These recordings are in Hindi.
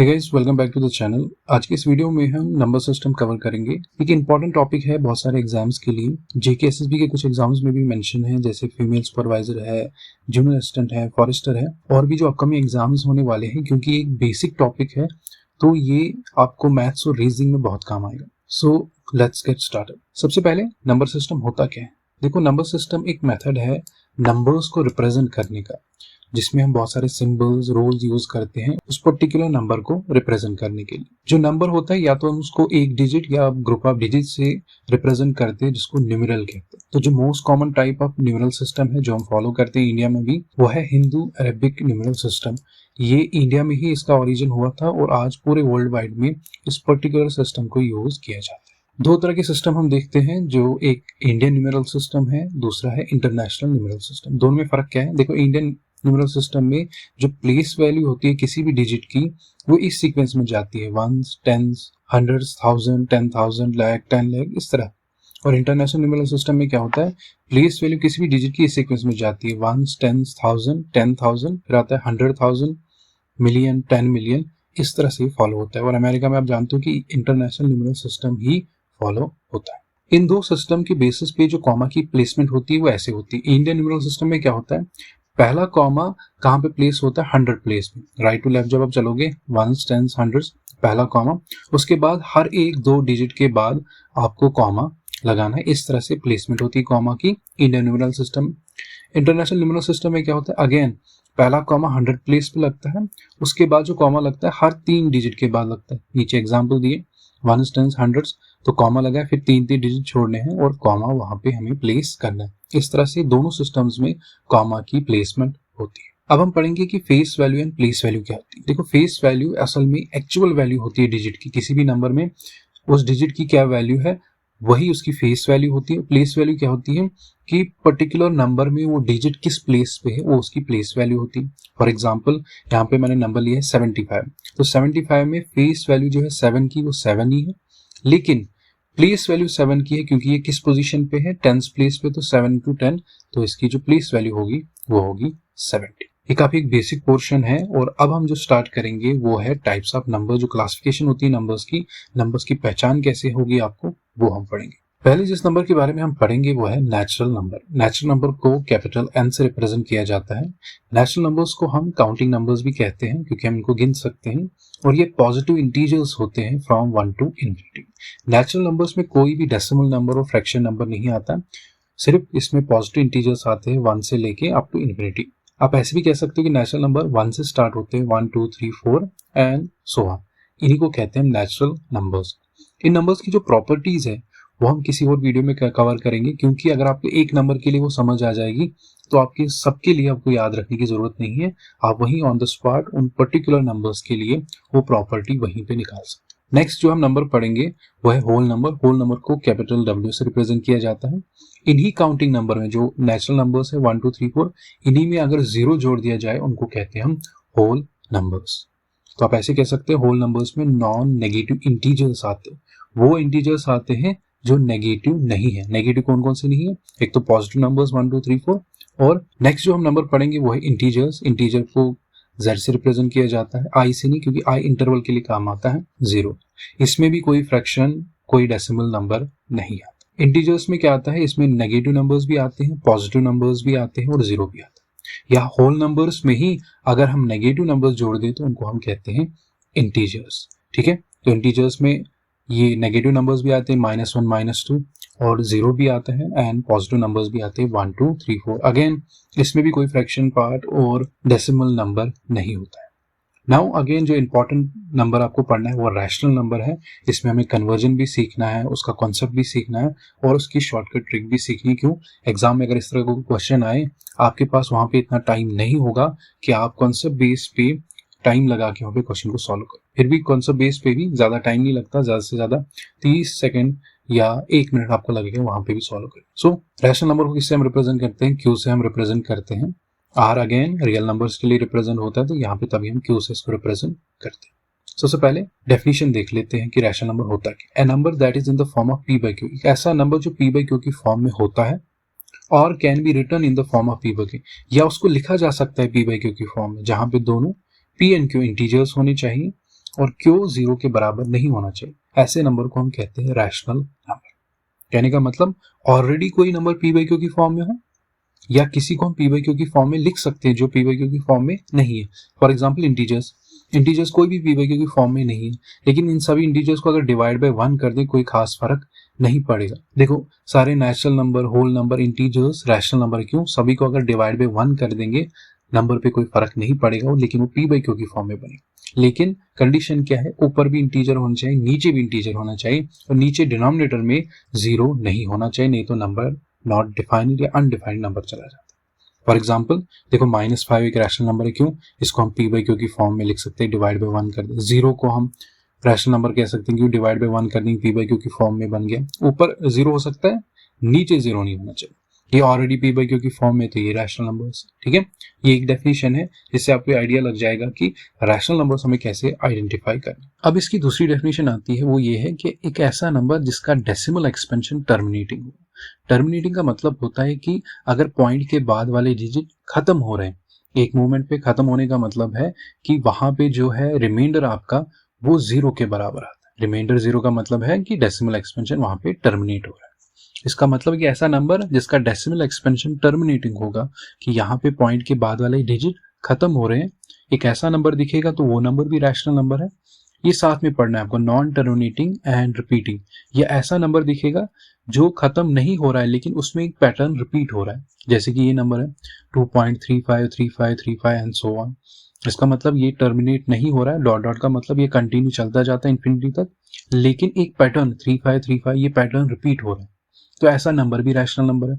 Hey guys, welcome back to the channel. आज के इस वीडियो में हम नंबर सिस्टम कवर करेंगे। एक इंपॉर्टेंट टॉपिक है बहुत सारे एग्जाम्स के लिए। जेके एसएसबी के कुछ एग्जाम्स में भी मेंशन है, जैसे फीमेल सुपरवाइजर है, जूनियर असिस्टेंट है, फॉरेस्टर है, और भी जो अपकमिंग एग्जाम्स होने वाले हैं। क्योंकि एक बेसिक टॉपिक है तो ये आपको मैथ्स और रीजनिंग में बहुत काम आएगा। So let's get started. सबसे पहले नंबर सिस्टम होता क्या है? देखो, नंबर सिस्टम एक मेथड है नंबर्स को रिप्रेजेंट करने का, जिसमें हम बहुत सारे सिंबल्स रोल्स यूज करते हैं उस पर्टिकुलर नंबर को रिप्रेजेंट करने के लिए। जो नंबर होता है या तो हम उसको एक डिजिट या ग्रुप ऑफ डिजिट से रिप्रेजेंट करते हैं, जिसको न्यूमेरल कहते हैं। तो जो most common type of numeral system है जो हम फॉलो करते हैं इंडिया में भी, वो है हिंदू अरेबिक न्यूमेरल सिस्टम। ये इंडिया में ही इसका ओरिजिन हुआ था और आज पूरे वर्ल्ड वाइड में इस पर्टिकुलर सिस्टम को यूज किया जाता है। दो तरह के सिस्टम हम देखते हैं, जो एक इंडियन न्यूमेरल सिस्टम है, दूसरा है इंटरनेशनल न्यूमेरल सिस्टम। दोनों में फर्क क्या है? देखो, इंडियन न्यूमेरल सिस्टम में जो प्लेस वैल्यू होती है किसी भी डिजिट की, वो इस सीक्वेंस में जाती है, ones, tens, hundreds, thousand, 10,000, lakh, 10 lakh, इस तरह। और इंटरनेशनल न्यूमेरल सिस्टम में क्या होता है? प्लेस वैल्यू किसी भी डिजिट की इस सीक्वेंस में जाती है, वंस, टेंस, थाउजेंड, 10,000, फिर आता है 100,000, मिलियन, 10 मिलियन, इस तरह से फॉलो होता है। और अमेरिका में आप जानते हो कि इंटरनेशनल न्यूमेरल सिस्टम ही फॉलो होता है। इन दो सिस्टम के बेसिस पे जो कॉमा की प्लेसमेंट होती है वो ऐसे होती है। इंडियन न्यूमेरल सिस्टम में क्या होता है? पहला कॉमा कहाँ पे प्लेस होता है? 100 प्लेस में, राइट टू लेफ्ट जब आप चलोगे, वंस, टेंस, हंड्रेड्स, पहला कॉमा। उसके बाद हर एक दो डिजिट के बाद आपको कॉमा लगाना है। इस तरह से प्लेसमेंट होती है कॉमा की Indian numeral system. International numeral system में क्या होता है? अगेन पहला कॉमा 100 प्लेस पे लगता है, उसके बाद जो कॉमा लगता है हर 3 डिजिट के बाद लगता है। नीचे एग्जाम्पल दिए, वंस, टेंस, हंड्रेड्स, तो कॉमा लगा है, फिर 3 डिजिट छोड़ने हैं और कॉमा वहां पे हमें प्लेस करना है। इस तरह से दोनों सिस्टम्स में कॉमा की प्लेसमेंट होती है। अब हम पढ़ेंगे कि face value and place value क्या होती है। देखो, फेस वैल्यू असल में एक्चुअल वैल्यू होती है डिजिट की, किसी भी नंबर में उस डिजिट की क्या वैल्यू है वही उसकी फेस वैल्यू होती है। प्लेस वैल्यू क्या होती है कि पर्टिकुलर नंबर में वो डिजिट किस प्लेस पे है, वो उसकी प्लेस वैल्यू होती है। फॉर एग्जांपल, यहाँ पे मैंने नंबर लिया है 75, तो 75 में फेस वैल्यू जो है 7 की, वो 7 ही है, लेकिन प्लेस वैल्यू 7 की है क्योंकि ये किस पोजीशन पे है? 10th प्लेस पे, तो 7 to 10, तो इसकी जो प्लेस वैल्यू होगी वो होगी 70। ये काफी एक बेसिक पोर्शन है। और अब हम जो स्टार्ट करेंगे वो है टाइप्स ऑफ नंबर, जो क्लासिफिकेशन होती है नंबर्स की पहचान कैसे होगी आपको, वो हम पढ़ेंगे। पहले जिस नंबर के बारे में हम पढ़ेंगे वो है नेचुरल नंबर। नेचुरल नंबर को कैपिटल एन से रिप्रेजेंट किया जाता है। नेचुरल नंबर्स को हम काउंटिंग नंबर्स भी कहते हैं क्योंकि हम इनको गिन सकते हैं, और ये पॉजिटिव इंटीजर्स होते हैं from 1 to infinity. Natural numbers में कोई भी डेसिमल नंबर और फ्रैक्शन नंबर नहीं आता, सिर्फ इसमें पॉजिटिव इंटीजर्स आते हैं 1 से लेके अप टू इन्फिनिटी। आप ऐसे भी कह सकते हो कि नेचुरल नंबर 1 से स्टार्ट होते हैं, 1 2 3 4 एंड सो ऑन। इन्हीं को कहते हैं नेचुरल नंबर्स। इन नंबर्स की जो प्रॉपर्टीज है वो हम किसी और वीडियो में कवर करेंगे, क्योंकि अगर आपको एक नंबर के लिए वो समझ आ जाएगी तो आपके सबके लिए आपको याद रखने की जरूरत नहीं है। आप वहीं ऑन द स्पॉट उन पर्टिकुलर नंबर्स के लिए वो प्रॉपर्टी वहीं पे निकाल सकते हैं। नेक्स्ट जो हम नंबर पढ़ेंगे वो है होल नंबर। होल नंबर को कैपिटल डब्ल्यू से रिप्रेजेंट किया जाता है। इन्हीं काउंटिंग नंबर में जो नेचुरल नंबर्स है 1 2 3 4, इन्हीं में अगर 0 जोड़ दिया जाए उनको कहते हैं हम होल नंबर्स। तो आप ऐसे कह सकते हैं होल नंबर्स में नॉन नेगेटिव इंटीजर्स आते हैं। वो इंटीजर्स आते हैं जो नेगेटिव नहीं है। नेगेटिव कौन कौन से नहीं है? एक तो पॉजिटिव नंबर्स 1 2 3 4, और नेक्स्ट जो हम नंबर पढ़ेंगे वो है इंटीजर्स। इंटीजर को z से रिप्रेजेंट किया जाता है, i से नहीं, क्योंकि i इंटरवल के लिए काम आता है 0। इसमें भी कोई फ्रैक्शन, कोई डेसिमल नंबर नहीं आता। इंटीजर्स में क्या आता है? इसमें नेगेटिव नंबर्स भी आते हैं, पॉजिटिव नंबर्स भी आते हैं और 0 भी आता है। या होल नंबर्स में ही अगर हम नेगेटिव नंबर्स जोड़ दें तो उनको हम कहते हैं इंटीजर्स। ठीक है, तो इंटीजर्स में ये नेगेटिव नंबर्स भी आते हैं, -1 -2, और 0 भी आता है, एंड पॉजिटिव नंबर्स भी आते हैं 1 2 3 4। अगेन इसमें भी कोई फ्रैक्शन पार्ट और डेसिमल नंबर नहीं होता है। नाउ अगेन जो इंपॉर्टेंट नंबर आपको पढ़ना है वो रैशनल नंबर है। इसमें हमें कन्वर्जन भी सीखना है, उसका कॉन्सेप्ट भी सीखना है, और उसकी शॉर्टकट ट्रिक भी सीखनी। क्यों? एग्जाम में अगर इस तरह का क्वेश्चन आए, आपके पास वहां पे इतना टाइम नहीं होगा कि आप कॉन्सेप्ट बेस पे टाइम लगा के वहां पे क्वेश्चन को सॉल्व करो। फिर भी कॉन्सेप्ट बेस पे भी ज्यादा टाइम नहीं लगता, ज्यादा से ज्यादा 30 सेकंड या 1 मिनट आपको लगेगा वहां पे भी सॉल्व करें। सो रैशनल नंबर को किससे हम रिप्रेजेंट करते हैं? क्यू से हम रिप्रेजेंट करते हैं। आर अगेन रियल नंबर्स के लिए रिप्रेजेंट होता है, तो यहाँ पे तभी हम क्यू से इसको रिप्रेजेंट करते हैं। सबसे पहले डेफिनेशन देख लेते हैं कि रैशनल नंबर होता क्या। A number that is in the form of P by Q, एक ऐसा नंबर जो पी बाई क्यू की फॉर्म में होता है, और can be written in the form of P by Q, या उसको लिखा जा सकता है पी बाई क्यू की फॉर्म में, जहां पे दोनों पी एंड क्यू इंटीजर्स होने चाहिए और क्यू 0 के बराबर नहीं होना चाहिए, ऐसे नंबर को हम कहते हैं रैशनल नंबर। कहने का मतलब ऑलरेडी कोई नंबर पी बाई क्यू की फॉर्म में हो या किसी को हम पी बाई क्यू की फॉर्म में लिख सकते हैं जो पी बाई क्यू की फॉर्म में नहीं है। फॉर एग्जाम्पल इंटीजर्स कोई भी पी बाई क्यू की फॉर्म में नहीं है, लेकिन इन सभी इंटीजर्स को अगर डिवाइड बाय 1 कर दें कोई खास फर्क नहीं पड़ेगा। देखो सारे natural number, whole number, integers, rational number, क्यों सभी को अगर डिवाइड बाय 1 कर देंगे नंबर पे कोई फर्क नहीं पड़ेगा, लेकिन वो पी बाई क्यू की फॉर्म में बने। लेकिन कंडीशन क्या है, ऊपर भी इंटीजर होना चाहिए, नीचे भी इंटीजर होना चाहिए, और नीचे डिनोमिनेटर में 0 नहीं होना चाहिए, नहीं तो नंबर नॉट डिफाइंड या अनडिफाइंड नंबर चला जाता है। फॉर एग्जाम्पल देखो -5 एक रैशनल नंबर है, क्यों इसको हम पी बाई क्यू की फॉर्म में लिख सकते हैं, डिवाइड बाय 1 कर दे। 0 को हम रैशनल नंबर कह सकते हैं, क्यों डिवाइड बाय 1 कर देंगे, पी बाई क्यू की फॉर्म में बन गया। ऊपर 0 हो सकता है, नीचे 0 नहीं होना चाहिए, ये ऑलरेडी पी बाई क्यू की फॉर्म में, तो ये रैशनल नंबर्स। ठीक है, ये एक डेफिनेशन है जिससे आपको आइडिया लग जाएगा कि रैशनल नंबर्स हमें कैसे आइडेंटिफाई करना। अब इसकी दूसरी डेफिनेशन आती है, वो ये है कि एक ऐसा नंबर जिसका डेसिमल एक्सपेंशन टर्मिनेटिंग हो। टर्मिनेटिंग का मतलब होता है कि अगर पॉइंट के बाद वाले डिजिट खत्म हो रहे हैं, एक मोमेंट पे खत्म होने का मतलब है कि वहां पे जो है रिमाइंडर आपका वो 0 के बराबर आता है। रिमाइंडर 0 का मतलब है कि डेसिमल एक्सपेंशन वहां पे टर्मिनेट हो रहा है। इसका मतलब कि ऐसा नंबर जिसका डेसिमल एक्सपेंशन टर्मिनेटिंग होगा, कि यहाँ पे पॉइंट के बाद वाले डिजिट खत्म हो रहे हैं, एक ऐसा नंबर दिखेगा तो वो नंबर भी रैशनल नंबर है। ये साथ में पढ़ना है आपको, नॉन टर्मिनेटिंग एंड रिपीटिंग। ये ऐसा नंबर दिखेगा जो खत्म नहीं हो रहा है लेकिन उसमें एक पैटर्न रिपीट हो रहा है, जैसे कि ये नंबर है 2.353535 एंड सो ऑन। इसका मतलब ये टर्मिनेट नहीं हो रहा है, डॉट डॉट का मतलब ये कंटिन्यू चलता जाता है इन्फिनिटी तक, लेकिन एक पैटर्न 3535 ये पैटर्न रिपीट हो रहा है, तो ऐसा नंबर भी रैशनल नंबर है।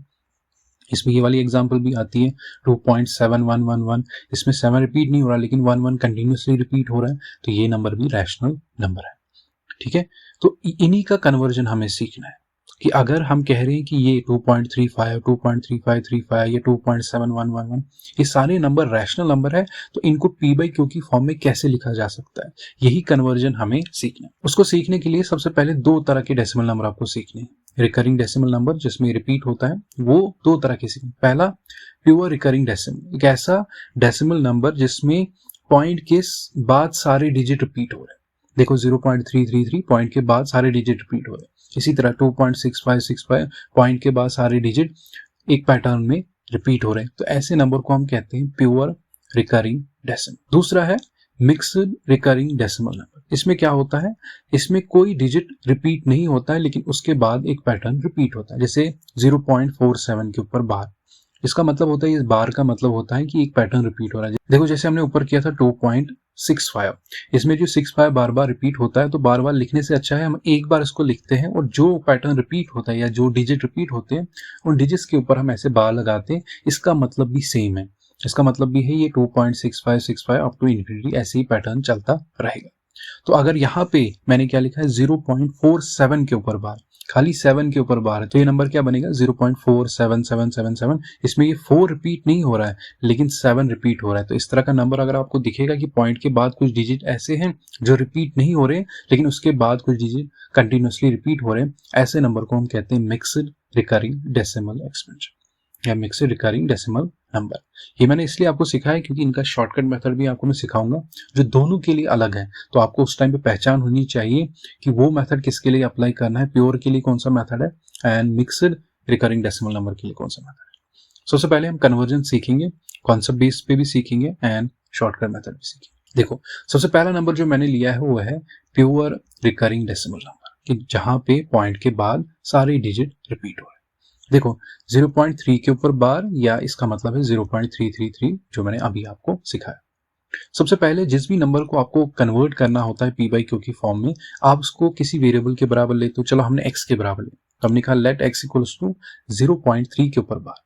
इसमें ये वाली एग्जांपल भी आती है 2.7111, इसमें 7 रिपीट नहीं हो रहा लेकिन 11 कंटिन्यूसली रिपीट हो रहा है, तो ये नंबर भी रैशनल नंबर है। ठीक है, तो इन्हीं का कन्वर्जन हमें सीखना है कि अगर हम कह रहे हैं कि ये 2.35, 2.3535 या 2.7111 ये सारे नंबर रैशनल नंबर है, तो इनको पी बाई क्यू की फॉर्म में कैसे लिखा जा सकता है, यही कन्वर्जन हमें सीखना है। उसको सीखने के लिए सबसे पहले 2 तरह के डेसिमल नंबर आपको सीखने हैं। रिकरिंग डेसिमल नंबर जिसमें रिपीट होता है, वो 2 तरह के सीखने। पहला प्योर रिकरिंग डेसिमल, एक ऐसा डेसिमल नंबर जिसमें पॉइंट के बाद सारे डिजिट रिपीट हो रहे हैं। देखो 0.333 पॉइंट के बाद सारे डिजिट रिपीट हो रहे हैं। इसी तरह 2.6565 पॉइंट के बाद सारे डिजिट एक पैटर्न में रिपीट हो रहे हैं, तो ऐसे नंबर को हम कहते हैं प्योर रिकरिंग डेसिमल। दूसरा है मिक्स्ड रिकरिंग डेसिमल नंबर। इसमें क्या होता है, इसमें कोई डिजिट रिपीट नहीं होता है लेकिन उसके बाद एक पैटर्न रिपीट होता है, जैसे 0.47 के ऊपर बार। इसका मतलब होता है, इस बार का मतलब होता है कि एक पैटर्न रिपीट हो रहा है। देखो जैसे हमने ऊपर किया था 2.65, इसमें जो 65 बार बार रिपीट होता है, तो बार बार लिखने से अच्छा है हम एक बार इसको लिखते हैं और जो पैटर्न रिपीट होता है या जो डिजिट रिपीट होते हैं उन डिजिट्स के ऊपर हम ऐसे बार लगाते हैं, इसका मतलब भी सेम है। इसका मतलब भी है ये 2.6565 अप टू इन्फिनिटी ऐसे ही पैटर्न चलता रहेगा। तो अगर यहाँ पे मैंने क्या लिखा है 0.47 के ऊपर बार, खाली 7 के ऊपर बार है, तो ये नंबर क्या बनेगा 0.47777। इसमें ये 4 रिपीट नहीं हो रहा है लेकिन 7 रिपीट हो रहा है। तो इस तरह का नंबर अगर आपको दिखेगा कि पॉइंट के बाद कुछ डिजिट ऐसे हैं जो रिपीट नहीं हो रहे लेकिन उसके बाद कुछ डिजिट कंटिन्यूसली रिपीट हो रहे हैं, ऐसे नंबर को हम कहते हैं मिक्स्ड रिकरिंग डेसिमल एक्सपेंशन या मिक्स्ड रिकरिंग डेसिमल नंबर। ये मैंने इसलिए आपको सिखाया क्योंकि इनका शॉर्टकट मेथड भी आपको मैं सिखाऊंगा जो दोनों के लिए अलग है, तो आपको उस टाइम पे पहचान होनी चाहिए कि वो मेथड किसके लिए अप्लाई करना है, प्योर के लिए कौन सा मेथड है and mixed recurring decimal number के लिए कौन सा मेथड है। सबसे पहले हम कन्वर्जन सीखेंगे, कॉन्सेप्ट बेस पे भी सीखेंगे एंड शॉर्टकट मेथड भी सीखेंगे। देखो सबसे पहला नंबर जो मैंने लिया है वो है प्योर रिकरिंग डेसिमल नंबर, कि जहां पे पॉइंट के बाद सारे डिजिट रिपीट हो रहे हैं। देखो 0.3 के ऊपर बार, या इसका मतलब है 0.333 जो मैंने अभी आपको सिखाया। सबसे पहले जिस भी नंबर को आपको कन्वर्ट करना होता है पी बाई क्यू की फॉर्म में, आप उसको किसी वेरिएबल के बराबर लेते हो। चलो हमने x के बराबर लिया, तो हमने कहा लेट x इक्वल्स टू 0.3 के ऊपर बार।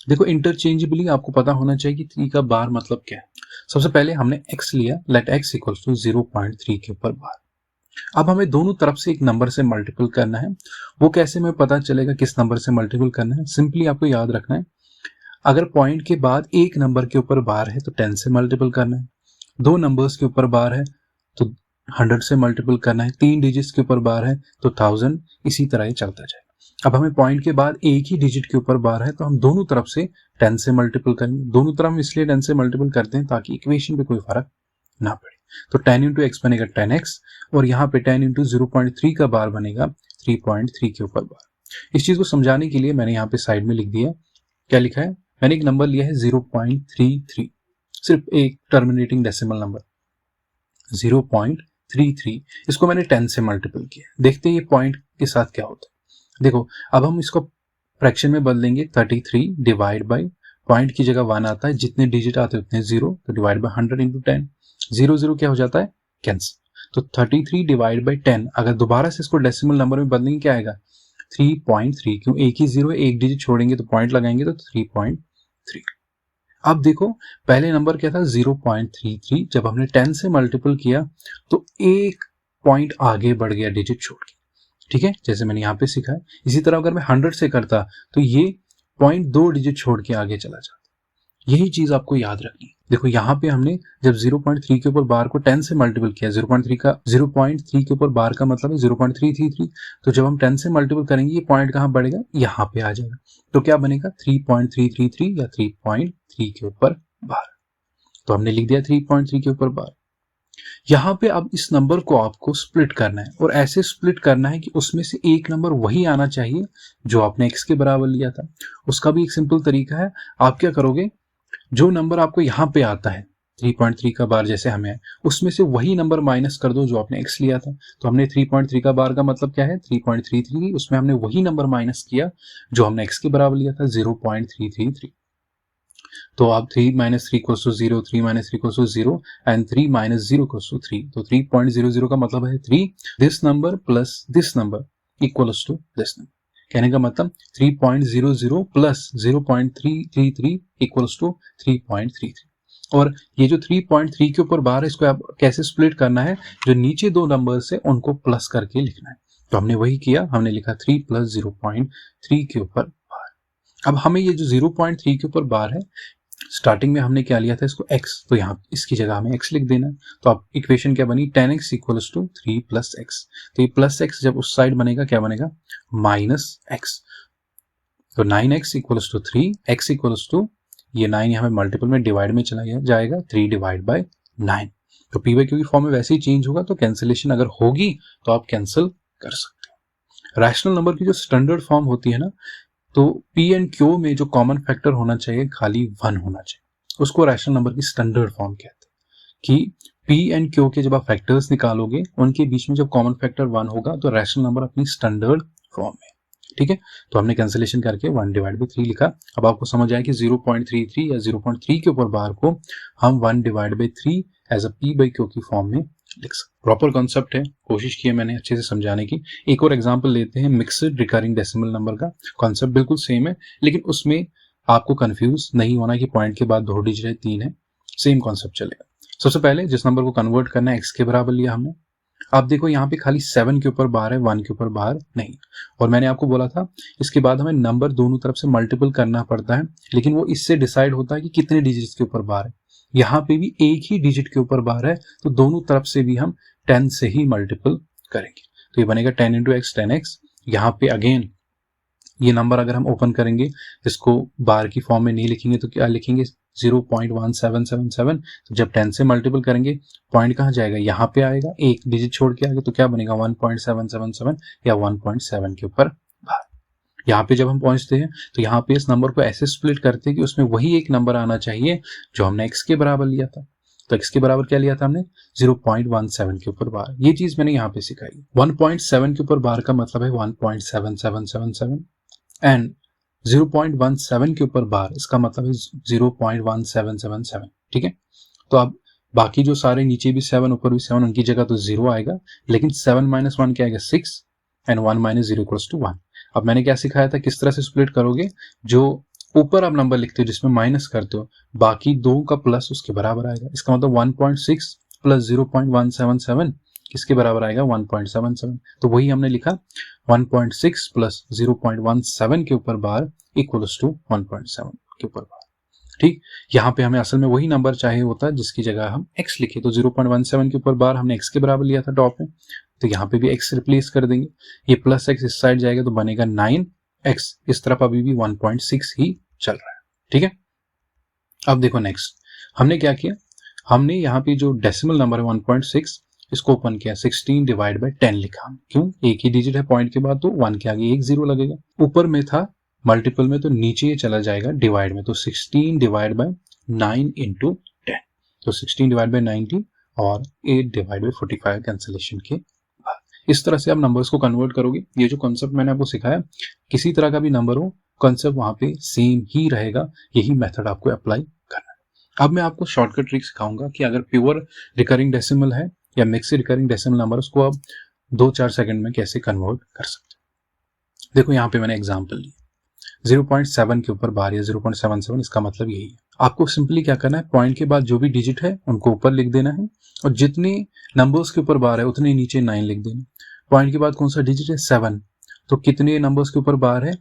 देखो इंटरचेंजेबली आपको पता होना चाहिए कि 3 का बार मतलब क्या है। सबसे पहले हमने x लिया, लेट x इक्वल्स टू 0.3 के ऊपर बार। अब हमें दोनों तरफ से एक नंबर से मल्टीपल करना है। वो कैसे हमें पता चलेगा किस नंबर से मल्टीपल करना है, सिंपली आपको याद रखना है, अगर पॉइंट के बाद एक नंबर के ऊपर बार है तो 10 से मल्टीपल करना है, 2 नंबर्स के ऊपर बार है तो 100 से मल्टीपल करना है, 3 डिजिट्स के ऊपर बार है तो 1000, इसी तरह ही चलता जाएगा। अब हमें पॉइंट के बाद एक ही डिजिट के ऊपर बार है तो हम दोनों तरफ से 10 से मल्टीपल करेंगे। दोनों तरफ हम इसलिए 10 से मल्टीपल करते हैं ताकि इक्वेशन पे कोई फर्क ना पड़े। तो 10 इंटू एक्स बनेगा 10x और यहाँ पे 10 इंटू 0.3 का बार बनेगा 3.3 के ऊपर बार। इस चीज को समझाने के लिए मैंने यहाँ पे साइड में लिख दिया, क्या लिखा है, मैंने एक नंबर लिया है 0.33, सिर्फ एक टर्मिनेटिंग डेसिमल नंबर 0.33, इसको मैंने 10 से मल्टीपल किया। देखते हैं ये पॉइंट के साथ क्या होता है। देखो अब हम इसको फ्रैक्शन में बदलेंगे, 33 डिवाइड बाई पॉइंट की जगह 1 आता है, जितने डिजिट आते हैं उतने 0, तो डिवाइड बाई 100 इंटू 10, 0 0 क्या हो जाता है, कैंसिल। तो 33 डिवाइड बाई 10, अगर दोबारा से इसको डेसिमल नंबर में बदलेंगे क्या आएगा, 3.3, क्यों एक ही 0 है, एक डिजिट छोड़ेंगे तो पॉइंट लगाएंगे तो 3.3। अब देखो पहले नंबर क्या था 0.33, जब हमने 10 से मल्टीपल किया तो एक पॉइंट आगे बढ़ गया डिजिट छोड़ के, ठीक है, जैसे मैंने यहाँ पे सीखा है। इसी तरह अगर मैं 100 से करता तो ये पॉइंट 2 डिजिट छोड़ के आगे चला जाता। यही चीज आपको याद रखनी है। देखो यहाँ पे हमने जब 0.3 के ऊपर बार को 10 से मल्टीपल किया, 0.3 के ऊपर बार का मतलब है 0.333, तो जब हम 10 से मल्टीपल करेंगे ये पॉइंट कहाँ बढ़ेगा, यहाँ पे आ जाएगा, तो क्या बनेगा 3.333 या 3.3 के ऊपर बार। तो हमने लिख दिया 3.3 के ऊपर बार। यहाँ पे अब इस नंबर को आपको स्प्लिट करना है और ऐसे स्प्लिट करना है कि उसमें से एक नंबर वही आना चाहिए जो आपने x के बराबर लिया था। उसका भी एक सिंपल तरीका है, आप क्या करोगे, जो नंबर आपको यहाँ पे आता है 3.3 का बार जैसे हमें है, उसमें से वही नंबर माइनस कर दो जो आपने x लिया था। तो हमने 3.3 का बार का मतलब क्या है, 3.33, उसमें हमने वही नंबर माइनस किया जो हमने x के बराबर लिया था 0.333। तो अब 3 minus 3 equals to 0, 3 minus 3 equals to 0 and 3 minus 0 equals to 3. तो 3.00 का मतलब है 3, this number plus this number equals to this number। कहने का मतलब 3.00 plus 0.333 equals to 3.33। और ये जो 3.3 के ऊपर बार है इसको आप कैसे स्प्लिट करना है, जो नीचे दो नंबर से उनको प्लस करके लिखना है। तो हमने वही किया, हमने लिखा 3 plus 0.3 के ऊपर बार। अब हमें ये जो 0.3 के ऊपर बार है, स्टार्टिंग में हमने क्या लिया था इसको x, तो यहाँ इसकी जगह हमें x लिख देना है। तो अब इक्वेशन क्या बनी, 10x equals to 3 plus x। तो ये प्लस x जब उस साइड बनेगा क्या बनेगा, माइनस x। तो 9x equals to 3, x equals to ये 9 यहाँ पे मल्टीपल में डिवाइड में चला जाएगा, 3 डिवाइड बाय 9। तो p बाई q की फॉर्म में वैसे ही चेंज होगा, तो कैंसिलेशन अगर होगी तो आप कैंसिल कर सकते हो। रैशनल नंबर की जो स्टैंडर्ड फॉर्म होती है ना, तो P एंड Q में जो कॉमन फैक्टर होना चाहिए खाली 1 होना चाहिए, उसको रैशनल नंबर की स्टैंडर्ड फॉर्म कहते हैं। कि P एंड Q के जब आप फैक्टर्स निकालोगे उनके बीच में जब कॉमन फैक्टर 1 होगा तो रैशनल नंबर अपनी स्टैंडर्ड फॉर्म में, ठीक है। तो हमने कैंसिलेशन करके 1 डिवाइड बाई 3 लिखा। अब आपको समझ आया कि 0.33 या 0.3 के ऊपर बार को हम 1 divide by 3 as a P by Q की फॉर्म में लिख सकते। प्रॉपर कॉन्सेप्ट है, कोशिश की है मैंने अच्छे से समझाने की। एक और एग्जांपल लेते हैं, मिक्स्ड रिकरिंग डेसिमल नंबर का। कॉन्सेप्ट बिल्कुल सेम है, लेकिन उसमें आपको कंफ्यूज नहीं होना कि पॉइंट के बाद 2 डिजिट है 3 है, सेम कॉन्सेप्ट चलेगा। सबसे पहले जिस नंबर को कन्वर्ट करना है x के बराबर लिया हमने। आप देखो यहाँ पे खाली 7 के ऊपर बार है, 1 के ऊपर बार नहीं। और मैंने आपको बोला था इसके बाद हमें नंबर दोनों तरफ से मल्टीपल करना पड़ता है, लेकिन वो इससे डिसाइड होता है कि कितने डिजिट के ऊपर बार है। यहाँ पे भी एक ही डिजिट के ऊपर बार है, तो दोनों तरफ से भी हम 10 से ही मल्टीपल करेंगे। तो ये बनेगा 10 इंटू एक्स 10x। यहाँ पे अगेन ये नंबर अगर हम ओपन करेंगे, इसको बार की फॉर्म में नहीं लिखेंगे तो क्या लिखेंगे, 0.1777। तो जब 10 से मल्टीपल करेंगे पॉइंट कहाँ जाएगा, यहाँ पे आएगा, एक डिजिट छोड़ के आगे, तो क्या बनेगा 1.777 या 1.7 के ऊपर बार। यहाँ पे जब हम पहुंचते हैं तो यहाँ पे इस नंबर को ऐसे स्प्लिट करते हैं कि उसमें वही एक नंबर आना चाहिए जो हमने x के बराबर लिया था। तो x के बराबर क्या लिया था हमने, 0.17 के ऊपर बार। ये चीज मैंने यहाँ पे सिखाई। 1.7 के ऊपर बार का मतलब है 1.7777 एंड 0.17 के ऊपर बार इसका मतलब है 0.1777, ठीक है। तो अब बाकी जो सारे नीचे भी 7 ऊपर भी 7, उनकी जगह तो 0 आएगा, लेकिन 7 माइनस 1 क्या आएगा, 6 एंड 1 माइनस 0 इक्वल्स टू 1। अब मैंने क्या सिखाया था, किस तरह से स्प्लिट करोगे, जो ऊपर आप नंबर लिखते हो जिसमें माइनस करते हो, बाकी दो का प्लस उसके बराबर आएगा। इसका मतलब 1.6 प्लस 0.177 किसके बराबर आएगा, 1.77। तो वही हमने लिखा 1.6 प्लस 0.17 के ऊपर बार इक्वल्स टू 1.7 के ऊपर बार, ठीक। यहाँ पे हमें असल में वही नंबर चाहिए होता है जिसकी जगह हम x लिखे। तो 0.17 के ऊपर बार हमने x के बराबर लिया था टॉप में, तो यहाँ पे भी x रिप्लेस कर देंगे, ये प्लस x इस साइड जाएगा तो बनेगा 9x। इस तरफ अभी भी 1.6 ही चल रहा है, ठीक है। अब देखो नेक्स्ट हमने क्या किया, हमने यहाँ पे जो डेसिमल नंबर है 1.6 इसको ओपन किया, 16 डिवाइड बाय 10 लिखा। क्यों? एक ही डिजिट है पॉइंट के बाद, तो 1 के आगे एक जीरो लगेगा। ऊपर में था मल्टीपल में, तो नीचे ये चला जाएगा डिवाइड में, तो 16 डिवाइड बाय 9 इंटू 10, तो 16 डिवाइड बाय 90 और 8 डिवाइड बाय 45 कैंसिलेशन के बाद। इस तरह से आप नंबर्स को कन्वर्ट करोगे। ये जो कॉन्सेप्ट मैंने आपको सिखाया, किसी तरह का भी नंबर हो, कॉन्सेप्ट वहां पे सेम ही रहेगा। यही मेथड आपको अप्लाई करना है। अब मैं आपको शॉर्टकट ट्रिक सिखाऊंगा कि अगर प्योर रिकरिंग डेसिमल है या मिक्स रिकरिंग डेसिमल नंबर, उसको आप 2-4 सेकंड में कैसे कन्वर्ट कर सकते हैं। देखो यहाँ पे मैंने एग्जांपल लिया, 0.7 के ऊपर बार या 0.77, इसका मतलब यही है। आपको सिंपली क्या करना है, पॉइंट के बाद जो भी डिजिट है उनको ऊपर लिख देना है, और जितने नंबर्स के ऊपर बार है उतने नीचे 9 लिख देना। पॉइंट के बाद कौन सा डिजिट है, 7, तो कितने नंबर्स के ऊपर बार है,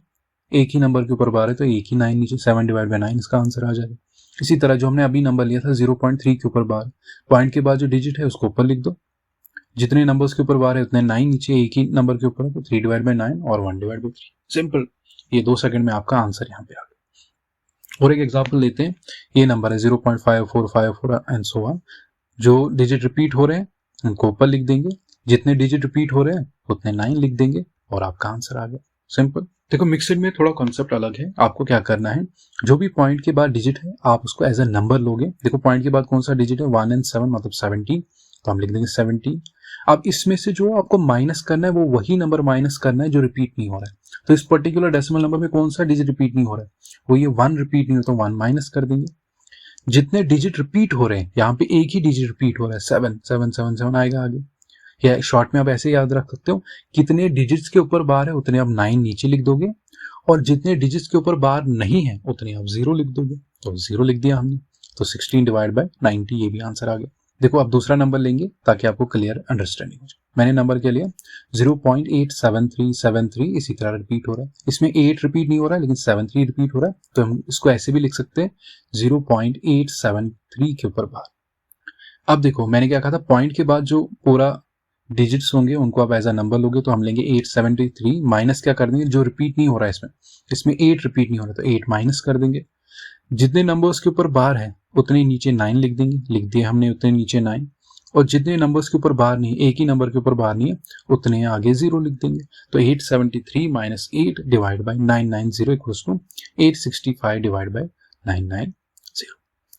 एक ही नंबर के ऊपर बार है, तो एक ही 9 नीचे, 7 डिवाइड बाय 9 इसका आंसर आ जाएगा। इसी तरह जो हमने अभी नंबर लिया था 0.3 के ऊपर बार, पॉइंट के बाद जो डिजिट है उसको ऊपर लिख दो, जितने नंबर्स के ऊपर बार है उतने 9 नीचे, एक ही नंबर के ऊपर है, तो 3 डिवाइड बाय 9 और 1 डिवाइड बाय 3। सिंपल, ये 2 सेकंड में आपका आंसर यहाँ पे आ गया। और एक एग्जांपल लेते हैं, ये नंबर है 0.5454 एंड सो ऑन। जो डिजिट रिपीट हो रहे हैं उनको ऊपर लिख देंगे, जितने डिजिट रिपीट हो रहे हैं उतने 9 लिख देंगे और आपका आंसर आ गया। सिंपल। देखो मिक्सड में थोड़ा कॉन्सेप्ट अलग है। आपको क्या करना है, जो भी पॉइंट के बाद डिजिट है आप उसको एज ए नंबर लोगे। देखो पॉइंट के बाद कौन सा डिजिट है, 1 and 7 मतलब 70, तो हम लिख देंगे 70। अब इसमें से जो आपको माइनस करना है वो वही नंबर माइनस करना है जो रिपीट नहीं हो रहा है। तो इस पर्टिकुलर डेसिमल नंबर में कौन सा डिजिट रिपीट नहीं हो रहा है, वो ये 1 रिपीट नहीं हो, तो 1 माइनस कर देंगे। जितने डिजिट रिपीट हो रहे हैं, यहाँ पे एक ही डिजिट रिपीट हो रहा है, 7 7 7 7 आएगा आगे। या शॉर्ट में आप ऐसे याद रख सकते हो, कितने डिजिट्स के ऊपर बार है उतने आप 9 नीचे लिख दोगे, और जितने डिजिट्स के ऊपर बार नहीं है उतने आप 0 लिख दोगे, तो 0 लिख दिया हमने, तो 16 डिवाइड बाय 90 ये भी आंसर आ गया। देखो आप दूसरा नंबर लेंगे ताकि आपको क्लियर अंडरस्टैंडिंग हो जाए। मैंने नंबर के लिए 0.87373 इसी तरह रिपीट हो रहा है, इसमें 8 रिपीट नहीं हो रहा है लेकिन 73 रिपीट हो रहा है, तो हम इसको ऐसे भी लिख सकते हैं 0.873 के ऊपर बार। अब देखो मैंने क्या कहा था, पॉइंट के बाद जो पूरा डिजिट्स होंगे उनको आप एज अ नंबर लोगे, तो हम लेंगे 873 माइनस क्या कर देंगे, जो रिपीट नहीं हो रहा है इसमें 8 रिपीट नहीं हो रहा, तो 8 माइनस कर देंगे। जितने नंबर्स के ऊपर बार है उतने नीचे 9 लिख देंगे, लिख दिए हमने उतने नीचे 9, और जितने नंबर्स के ऊपर बार नहीं, एक ही नंबर के ऊपर बार नहीं है, उतने आगे 0 लिख देंगे। तो 873 minus 8 divide by 990 equals to 865 divide by 990।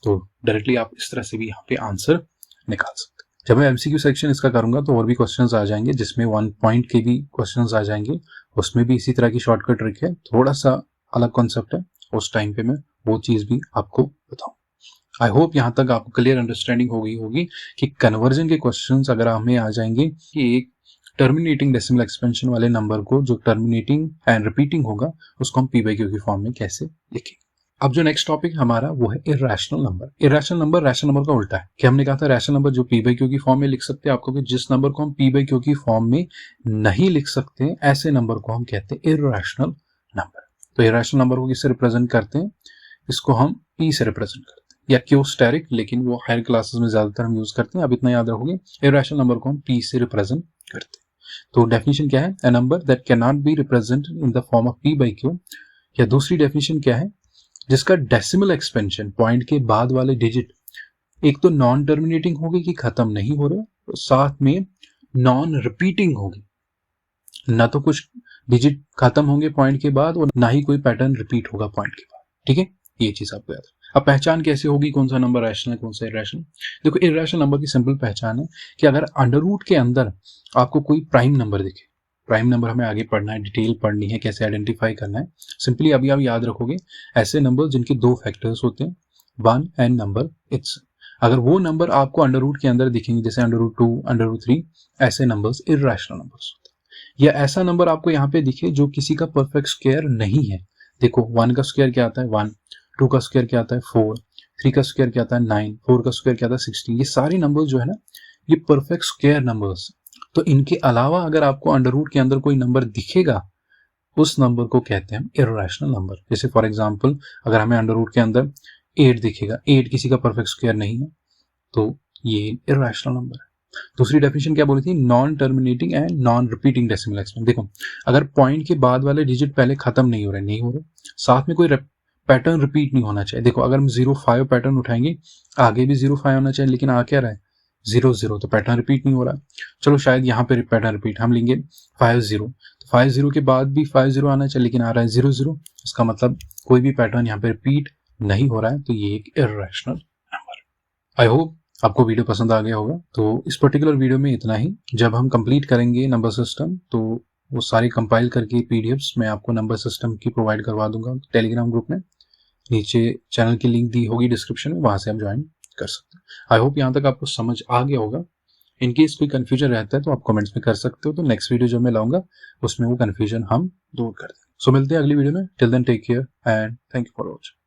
तो डायरेक्टली आप इस तरह से भी यहाँ पे आंसर निकाल सकते हैं। जब मैं एमसीक्यू सेक्शन इसका करूंगा तो और भी क्वेश्चंस आ जाएंगे, जिसमें 1 पॉइंट के भी क्वेश्चंस आ जाएंगे, उसमें भी इसी तरह की शॉर्टकट ट्रिक है, थोड़ा सा अलग कॉन्सेप्ट है, उस टाइम पे मैं वो चीज भी आपको बताऊं। आई होप यहाँ तक आपको क्लियर अंडरस्टैंडिंग हो गई होगी कि कन्वर्जन के क्वेश्चंस अगर हमें आ जाएंगे कि एक टर्मिनेटिंग डेसिमल एक्सपेंशन वाले नंबर को जो टर्मिनेटिंग एंड रिपीटिंग होगा उसको हम p/q की फॉर्म में कैसे लिखेंगे। अब जो नेक्स्ट टॉपिक हमारा वो है irrational number. Irrational number rational number का उल्टा है। कि हमने कहा था रैशनल नंबर जो p/q की फॉर्म में लिख सकते हैं, आपको कि जिस नंबर को हम p/q की फॉर्म में नहीं लिख सकते ऐसे नंबर को हम कहते हैं इर्रेशनल नंबर। तो इर्रेशनल नंबर को किससे रिप्रेजेंट करते हैं, इसको हम p से रिप्रेजेंट करते हैं, या क्यूस्टेरिक, लेकिन वो हायर क्लासेस में ज्यादातर हम यूज करते हैं। अब इतना याद रखोगे, इर्रेशनल नंबर को हम p से रिप्रेजेंट करते हैं। तो डेफिनेशन क्या है, a number that can not be represented in the form of p/q, या दूसरी डेफिनेशन क्या है, जिसका डेसिमल एक्सपेंशन पॉइंट के बाद वाले डिजिट एक तो नॉन टर्मिनेटिंग होगी कि खत्म नहीं हो रहे, तो साथ में नॉन रिपीटिंग होगी, ना तो कुछ डिजिट खत्म होंगे पॉइंट के बाद और ना ही कोई पैटर्न रिपीट होगा पॉइंट के बाद। ठीक है, ये चीज आपको याद है। अब पहचान कैसे होगी कौन सा नंबर रैशनल है कौन सा इर्रेशनल। देखो इर्रेशनल नंबर की सिंपल पहचान है कि अगर अंडर रूट के अंदर आपको कोई प्राइम नंबर दिखे, प्राइम नंबर हमें आगे पढ़ना है, डिटेल पढ़नी है, कैसे आइडेंटिफाई करना है। सिंपली अभी आप याद रखोगे ऐसे नंबर जिनके 2 फैक्टर्स होते हैं, 1 एंड नंबर इट्स। अगर वो नंबर आपको अंडर रूट के अंदर दिखेंगे, जैसे अंडर रूट 2, अंडर रूट 3, ऐसे नंबर्स इर्रेशनल नंबर्स होते हैं। या ऐसा नंबर आपको यहाँ पे दिखे जो किसी का परफेक्ट स्क्वायर नहीं है। देखो 1 का स्क्वायर क्या आता है 1, 2 का स्क्वायर क्या आता है 4, 3 का स्क्वायर क्या आता है 9, 4 का स्क्वायर क्या आता है 16। ये सारे नंबर्स जो है ना, ये परफेक्ट स्क्वायर नंबर्स। तो इनके अलावा अगर आपको अंडर रूट के अंदर कोई नंबर दिखेगा, उस नंबर को कहते हैं हम इर्रेशनल नंबर। जैसे फॉर एग्जांपल अगर हमें अंडर रूट के अंदर 8 दिखेगा, 8 किसी का परफेक्ट स्क्वायर नहीं है, तो ये इर्रेशनल नंबर है। दूसरी डेफिनेशन क्या बोली थी, non terminating and non repeating decimal expansion. देखो अगर पॉइंट के बाद वाले डिजिट पहले खत्म नहीं हो रहे, साथ में कोई पैटर्न रिपीट नहीं होना चाहिए। देखो अगर हम 0 5 पैटर्न उठाएंगे, आगे भी 0 5 होना चाहिए, लेकिन आ क्या रहा है 0 0, तो पैटर्न रिपीट नहीं हो रहा। चलो शायद यहाँ पे पैटर्न रिपीट हम लेंगे 5 0, तो 5 0 के बाद भी 5 0 आना चाहिए, लेकिन आ रहा है 0 0। इसका मतलब कोई भी पैटर्न यहाँ पे रिपीट नहीं हो रहा है, तो ये एक इर्रेशनल नंबर है। आई होप आपको वीडियो पसंद आ गया होगा। तो इस पर्टिकुलर वीडियो में इतना ही। जब हम कंप्लीट करेंगे नंबर सिस्टम, तो वो सारी कंपाइल करके पीडीएफ्स मैं आपको नंबर सिस्टम की प्रोवाइड करवा दूंगा टेलीग्राम ग्रुप में। नीचे चैनल की लिंक दी होगी डिस्क्रिप्शन में, वहां से आप ज्वाइन कर सकते हैं। आई होप यहाँ तक आपको समझ आ गया होगा। इन केस कोई कन्फ्यूजन रहता है तो आप कमेंट्स में कर सकते हो, तो नेक्स्ट वीडियो जो मैं लाऊंगा उसमें वो कन्फ्यूजन हम दूर कर देंगे। सो मिलते हैं अगली वीडियो में। Till then take care and thank you for watching.